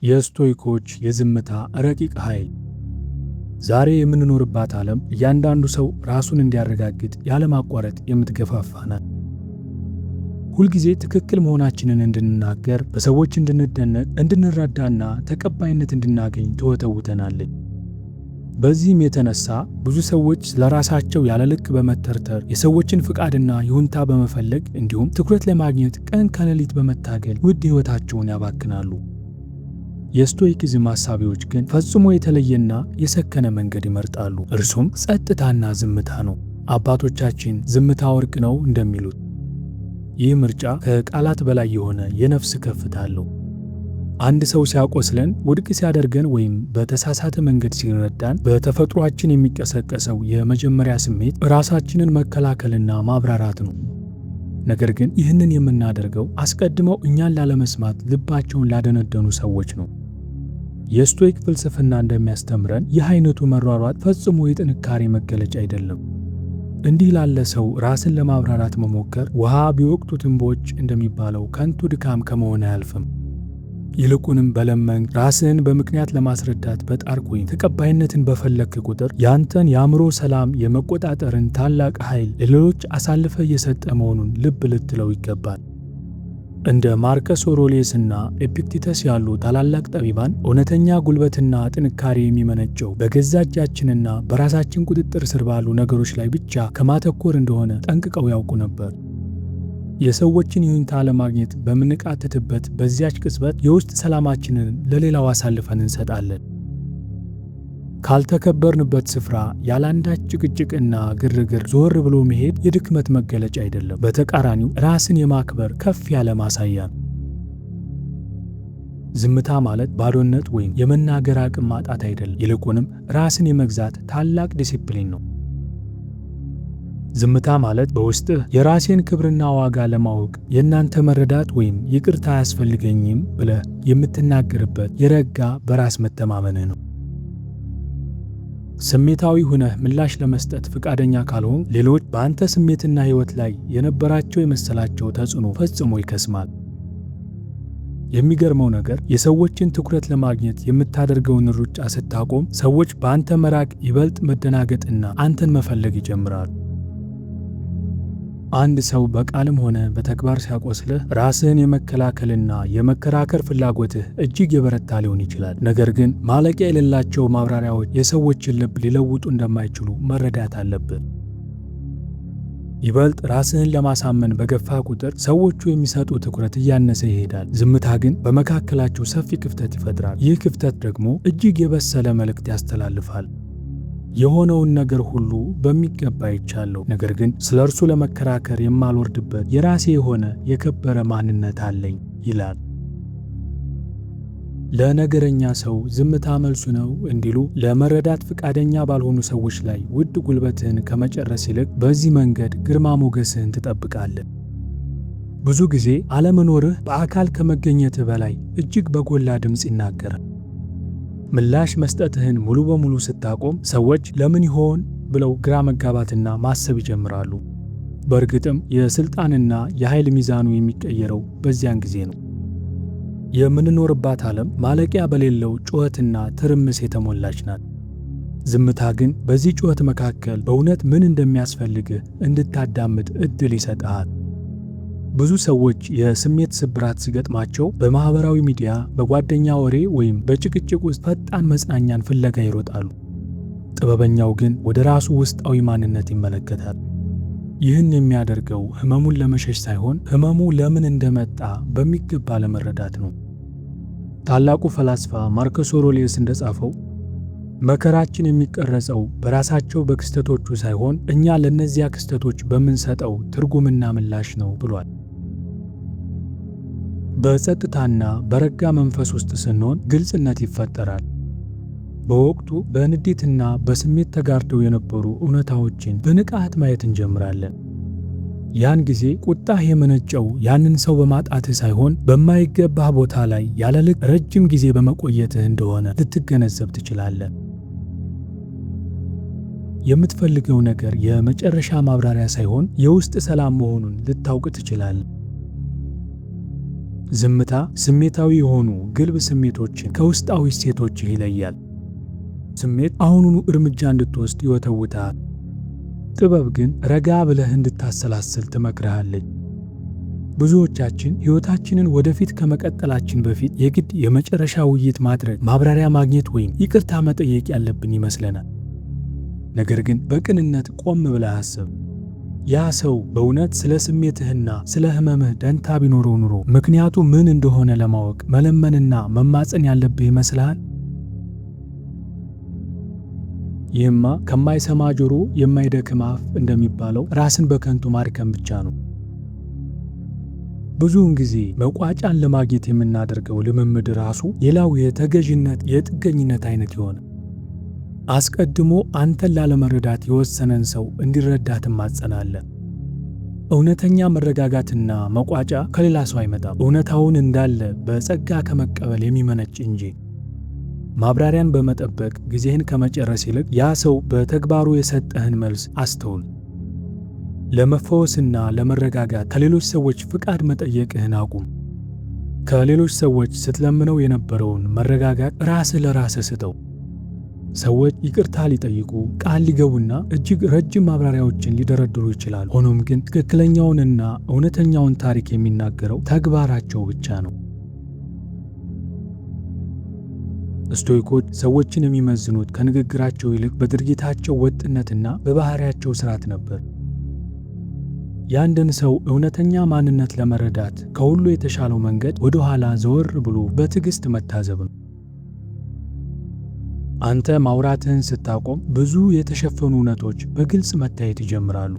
የስቶይኮች የዝምታ ረቂቅ ኃይል። ዛሬ የምንኖርባት ዓለም እያንዳንዱ ሰው ራሱን እንዲያረጋግጥ ያለማቋረጥ የምትገፋፋ ናት። ሁልጊዜ ትክክል መሆናችንን እንድንናገር፣ በሰዎች እንድንደነቅ፣ እንድንረዳና ተቀባይነት እንድናገኝ ትወተውተናለች። በዚህም የተነሳ ብዙ ሰዎች ለራሳቸው ያለ ልክ በመተርተር የሰዎችን ፍቃድና ይሁንታ በመፈለግ እንዲሁም ትኩረት ለማግኘት ቀን ከሌሊት በመታገል ውድ ሕይወታቸውን ያባክናሉ። የስቶይኪዝም ሐሳቢዎች ግን ፈጽሞ የተለየና የሰከነ መንገድ ይመርጣሉ። እርሱም ጸጥታና ዝምታ ነው። አባቶቻችን ዝምታ ወርቅ ነው እንደሚሉት ይህ ምርጫ ከቃላት በላይ የሆነ የነፍስ ከፍታ አለው። አንድ ሰው ሲያቆስለን፣ ውድቅ ሲያደርገን ወይም በተሳሳተ መንገድ ሲረዳን በተፈጥሯችን የሚቀሰቀሰው የመጀመሪያ ስሜት ራሳችንን መከላከልና ማብራራት ነው። ነገር ግን ይህንን የምናደርገው አስቀድመው እኛን ላለመስማት ልባቸውን ላደነደኑ ሰዎች ነው። የስቶይክ ፍልስፍና እንደሚያስተምረን ይህ አይነቱ መሯሯጥ ፈጽሞ የጥንካሬ መገለጫ አይደለም። እንዲህ ላለ ሰው ራስን ለማብራራት መሞከር ውሃ ቢወቅቱት እምቦጭ እንደሚባለው ከንቱ ድካም ከመሆን አያልፍም። ይልቁንም በለመን ራስህን በምክንያት ለማስረዳት በጣርክ ወይም ተቀባይነትን በፈለክ ቁጥር ያንተን የአእምሮ ሰላም የመቆጣጠርን ታላቅ ኃይል ለሌሎች አሳልፈ እየሰጠ መሆኑን ልብ ልትለው ይገባል። እንደ ማርከስ ኦሮሌስና ኤፒክቲተስ ያሉ ታላላቅ ጠቢባን እውነተኛ ጉልበትና ጥንካሬ የሚመነጨው በገዛ እጃችንና በራሳችን ቁጥጥር ስር ባሉ ነገሮች ላይ ብቻ ከማተኮር እንደሆነ ጠንቅቀው ያውቁ ነበር። የሰዎችን ይሁንታ ለማግኘት በምንቃተትበት በዚያች ቅጽበት የውስጥ ሰላማችንን ለሌላው አሳልፈን እንሰጣለን። ካልተከበርንበት ስፍራ ያላንዳች ጭቅጭቅና ግርግር ዞር ብሎ መሄድ የድክመት መገለጫ አይደለም። በተቃራኒው ራስን የማክበር ከፍ ያለ ማሳያ ነው። ዝምታ ማለት ባዶነት ወይም የመናገር አቅም ማጣት አይደለም። ይልቁንም ራስን የመግዛት ታላቅ ዲሲፕሊን ነው። ዝምታ ማለት በውስጥህ የራሴን ክብርና ዋጋ ለማወቅ የእናንተ መረዳት ወይም ይቅርታ አያስፈልገኝም ብለህ የምትናገርበት የረጋ በራስ መተማመንህ ነው። ስሜታዊ ሁነህ ምላሽ ለመስጠት ፍቃደኛ ካልሆን ሌሎች በአንተ ስሜትና ሕይወት ላይ የነበራቸው የመሰላቸው ተጽዕኖ ፈጽሞ ይከስማል። የሚገርመው ነገር የሰዎችን ትኩረት ለማግኘት የምታደርገውን ሩጫ ስታቆም ሰዎች በአንተ መራቅ ይበልጥ መደናገጥና አንተን መፈለግ ይጀምራሉ። አንድ ሰው በቃልም ሆነ በተግባር ሲያቆስልህ ራስህን የመከላከልና የመከራከር ፍላጎትህ እጅግ የበረታ ሊሆን ይችላል። ነገር ግን ማለቂያ የሌላቸው ማብራሪያዎች የሰዎችን ልብ ሊለውጡ እንደማይችሉ መረዳት አለብን። ይበልጥ ራስህን ለማሳመን በገፋ ቁጥር ሰዎቹ የሚሰጡ ትኩረት እያነሰ ይሄዳል። ዝምታ ግን በመካከላቸው ሰፊ ክፍተት ይፈጥራል። ይህ ክፍተት ደግሞ እጅግ የበሰለ መልእክት ያስተላልፋል። የሆነውን ነገር ሁሉ በሚገባ አይቻለሁ፣ ነገር ግን ስለ እርሱ ለመከራከር የማልወርድበት የራሴ የሆነ የከበረ ማንነት አለኝ ይላል። ለነገረኛ ሰው ዝምታ መልሱ ነው እንዲሉ ለመረዳት ፈቃደኛ ባልሆኑ ሰዎች ላይ ውድ ጉልበትህን ከመጨረስ ይልቅ በዚህ መንገድ ግርማ ሞገስህን ትጠብቃለህ። ብዙ ጊዜ አለመኖርህ በአካል ከመገኘትህ በላይ እጅግ በጎላ ድምፅ ይናገራል። ምላሽ መስጠትህን ሙሉ በሙሉ ስታቆም ሰዎች ለምን ይሆን ብለው ግራ መጋባትና ማሰብ ይጀምራሉ። በእርግጥም የሥልጣንና የኃይል ሚዛኑ የሚቀየረው በዚያን ጊዜ ነው። የምንኖርባት ዓለም ማለቂያ በሌለው ጩኸትና ትርምስ የተሞላች ናት። ዝምታ ግን በዚህ ጩኸት መካከል በእውነት ምን እንደሚያስፈልግህ እንድታዳምጥ ዕድል ይሰጥሃል። ብዙ ሰዎች የስሜት ስብራት ሲገጥማቸው በማኅበራዊ ሚዲያ፣ በጓደኛ ወሬ ወይም በጭቅጭቅ ውስጥ ፈጣን መጽናኛን ፍለጋ ይሮጣሉ። ጥበበኛው ግን ወደ ራሱ ውስጣዊ ማንነት ይመለከታል። ይህን የሚያደርገው ሕመሙን ለመሸሽ ሳይሆን ሕመሙ ለምን እንደመጣ በሚገባ ለመረዳት ነው። ታላቁ ፈላስፋ ማርከስ ኦሮሌስ እንደጻፈው መከራችን የሚቀረጸው በራሳቸው በክስተቶቹ ሳይሆን እኛ ለእነዚያ ክስተቶች በምንሰጠው ትርጉምና ምላሽ ነው ብሏል። በጸጥታና በረጋ መንፈስ ውስጥ ስንሆን ግልጽነት ይፈጠራል። በወቅቱ በንዴትና በስሜት ተጋርደው የነበሩ እውነታዎችን በንቃት ማየት እንጀምራለን። ያን ጊዜ ቁጣህ የመነጨው ያንን ሰው በማጣትህ ሳይሆን በማይገባህ ቦታ ላይ ያለ ልክ ረጅም ጊዜ በመቆየትህ እንደሆነ ልትገነዘብ ትችላለህ። የምትፈልገው ነገር የመጨረሻ ማብራሪያ ሳይሆን የውስጥ ሰላም መሆኑን ልታውቅ ትችላለህ። ዝምታ ስሜታዊ የሆኑ ግልብ ስሜቶችን ከውስጣዊ እሴቶችህ ይለያል። ስሜት አሁኑኑ እርምጃ እንድትወስድ ይወተውታል። ጥበብ ግን ረጋ ብለህ እንድታሰላስል ትመክርሃለች። ብዙዎቻችን ሕይወታችንን ወደፊት ከመቀጠላችን በፊት የግድ የመጨረሻ ውይይት ማድረግ፣ ማብራሪያ ማግኘት ወይም ይቅርታ መጠየቅ ያለብን ይመስለናል። ነገር ግን በቅንነት ቆም ብለህ አስብ። ያ ሰው በእውነት ስለ ስሜትህና ስለ ሕመምህ ደንታ ቢኖረው ኑሮ ምክንያቱ ምን እንደሆነ ለማወቅ መለመንና መማፀን ያለብህ ይመስልሃል? ይህማ ከማይሰማ ጆሮ የማይደክም አፍ እንደሚባለው ራስን በከንቱ ማድከም ብቻ ነው። ብዙውን ጊዜ መቋጫን ለማግኘት የምናደርገው ልምምድ ራሱ ሌላው የተገዥነት የጥገኝነት አይነት ይሆናል። አስቀድሞ አንተን ላለመረዳት የወሰነን ሰው እንዲረዳ ትማጸናለህ። እውነተኛ መረጋጋትና መቋጫ ከሌላ ሰው አይመጣም፣ እውነታውን እንዳለ በጸጋ ከመቀበል የሚመነጭ እንጂ። ማብራሪያን በመጠበቅ ጊዜህን ከመጨረስ ይልቅ ያ ሰው በተግባሩ የሰጠህን መልስ አስተውል። ለመፈወስና ለመረጋጋት ከሌሎች ሰዎች ፍቃድ መጠየቅህን አቁም። ከሌሎች ሰዎች ስትለምነው የነበረውን መረጋጋት ራስህ ለራስህ ስጠው። ሰዎች ይቅርታ ሊጠይቁ፣ ቃል ሊገቡና እጅግ ረጅም ማብራሪያዎችን ሊደረድሩ ይችላሉ። ሆኖም ግን ትክክለኛውንና እውነተኛውን ታሪክ የሚናገረው ተግባራቸው ብቻ ነው። ስቶይኮች ሰዎችን የሚመዝኑት ከንግግራቸው ይልቅ በድርጊታቸው ወጥነትና በባህሪያቸው ስርዓት ነበር። የአንድን ሰው እውነተኛ ማንነት ለመረዳት ከሁሉ የተሻለው መንገድ ወደ ኋላ ዘወር ብሎ በትዕግስት መታዘብ ነው። አንተ ማውራትህን ስታቆም ብዙ የተሸፈኑ እውነቶች በግልጽ መታየት ይጀምራሉ።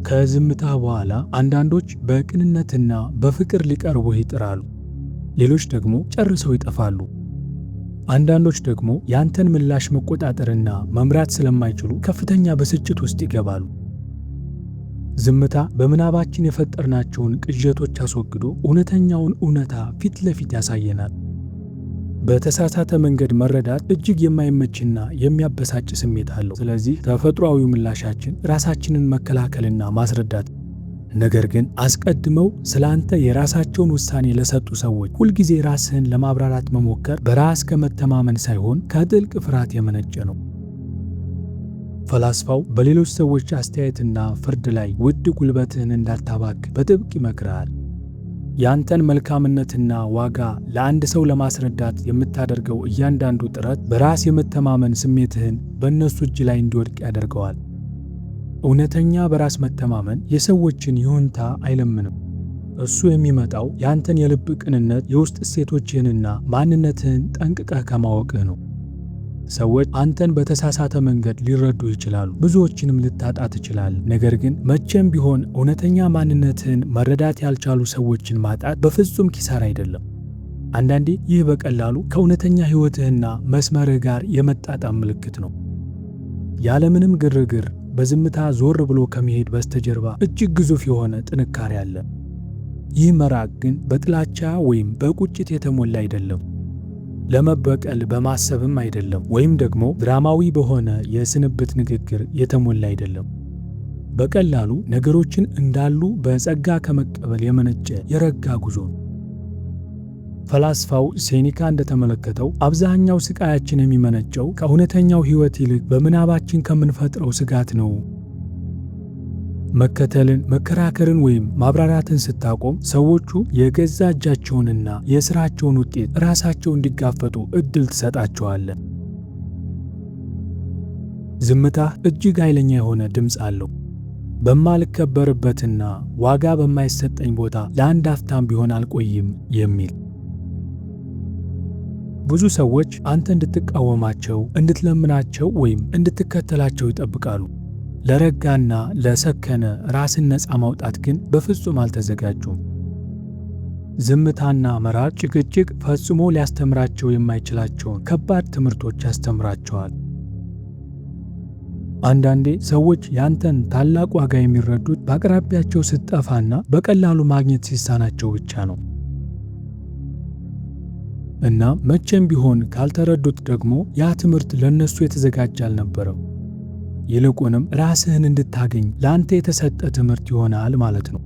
ከዝምታ በኋላ አንዳንዶች በቅንነትና በፍቅር ሊቀርቡህ ይጥራሉ፣ ሌሎች ደግሞ ጨርሰው ይጠፋሉ። አንዳንዶች ደግሞ ያንተን ምላሽ መቆጣጠርና መምራት ስለማይችሉ ከፍተኛ ብስጭት ውስጥ ይገባሉ። ዝምታ በምናባችን የፈጠርናቸውን ቅዠቶች አስወግዶ እውነተኛውን እውነታ ፊት ለፊት ያሳየናል። በተሳሳተ መንገድ መረዳት እጅግ የማይመችና የሚያበሳጭ ስሜት አለው። ስለዚህ ተፈጥሯዊ ምላሻችን ራሳችንን መከላከልና ማስረዳት። ነገር ግን አስቀድመው ስላንተ የራሳቸውን ውሳኔ ለሰጡ ሰዎች ሁልጊዜ ራስህን ለማብራራት መሞከር በራስ ከመተማመን ሳይሆን ከጥልቅ ፍርሃት የመነጨ ነው። ፈላስፋው በሌሎች ሰዎች አስተያየትና ፍርድ ላይ ውድ ጉልበትህን እንዳታባክ በጥብቅ ይመክርሃል። ያንተን መልካምነትና ዋጋ ለአንድ ሰው ለማስረዳት የምታደርገው እያንዳንዱ ጥረት በራስ የመተማመን ስሜትህን በእነሱ እጅ ላይ እንዲወድቅ ያደርገዋል። እውነተኛ በራስ መተማመን የሰዎችን ይሁንታ አይለምንም። እሱ የሚመጣው ያንተን የልብ ቅንነት፣ የውስጥ እሴቶችህንና ማንነትህን ጠንቅቀህ ከማወቅህ ነው። ሰዎች አንተን በተሳሳተ መንገድ ሊረዱ ይችላሉ፣ ብዙዎችንም ልታጣ ትችላለህ። ነገር ግን መቼም ቢሆን እውነተኛ ማንነትህን መረዳት ያልቻሉ ሰዎችን ማጣት በፍጹም ኪሳራ አይደለም። አንዳንዴ ይህ በቀላሉ ከእውነተኛ ሕይወትህና መስመርህ ጋር የመጣጣም ምልክት ነው። ያለምንም ግርግር በዝምታ ዞር ብሎ ከመሄድ በስተጀርባ እጅግ ግዙፍ የሆነ ጥንካሬ አለ። ይህ መራቅ ግን በጥላቻ ወይም በቁጭት የተሞላ አይደለም። ለመበቀል በማሰብም አይደለም፣ ወይም ደግሞ ድራማዊ በሆነ የስንብት ንግግር የተሞላ አይደለም። በቀላሉ ነገሮችን እንዳሉ በጸጋ ከመቀበል የመነጨ የረጋ ጉዞ ነው። ፈላስፋው ሴኒካ እንደተመለከተው አብዛኛው ስቃያችን የሚመነጨው ከእውነተኛው ሕይወት ይልቅ በምናባችን ከምንፈጥረው ስጋት ነው። መከተልን፣ መከራከርን ወይም ማብራራትን ስታቆም ሰዎቹ የገዛ እጃቸውንና የሥራቸውን ውጤት ራሳቸው እንዲጋፈጡ ዕድል ትሰጣቸዋለህ። ዝምታ እጅግ ኃይለኛ የሆነ ድምፅ አለው። በማልከበርበትና ዋጋ በማይሰጠኝ ቦታ ለአንድ አፍታም ቢሆን አልቆይም የሚል። ብዙ ሰዎች አንተ እንድትቃወማቸው፣ እንድትለምናቸው ወይም እንድትከተላቸው ይጠብቃሉ። ለረጋና ለሰከነ ራስን ነፃ ማውጣት ግን በፍጹም አልተዘጋጁም። ዝምታና መራቅ ጭቅጭቅ ፈጽሞ ሊያስተምራቸው የማይችላቸውን ከባድ ትምህርቶች ያስተምራቸዋል። አንዳንዴ ሰዎች ያንተን ታላቅ ዋጋ የሚረዱት በአቅራቢያቸው ስትጠፋና በቀላሉ ማግኘት ሲሳናቸው ብቻ ነው። እና መቼም ቢሆን ካልተረዱት ደግሞ ያ ትምህርት ለነሱ የተዘጋጀ አልነበረም። ይልቁንም ራስህን እንድታገኝ ለአንተ የተሰጠ ትምህርት ይሆናል ማለት ነው።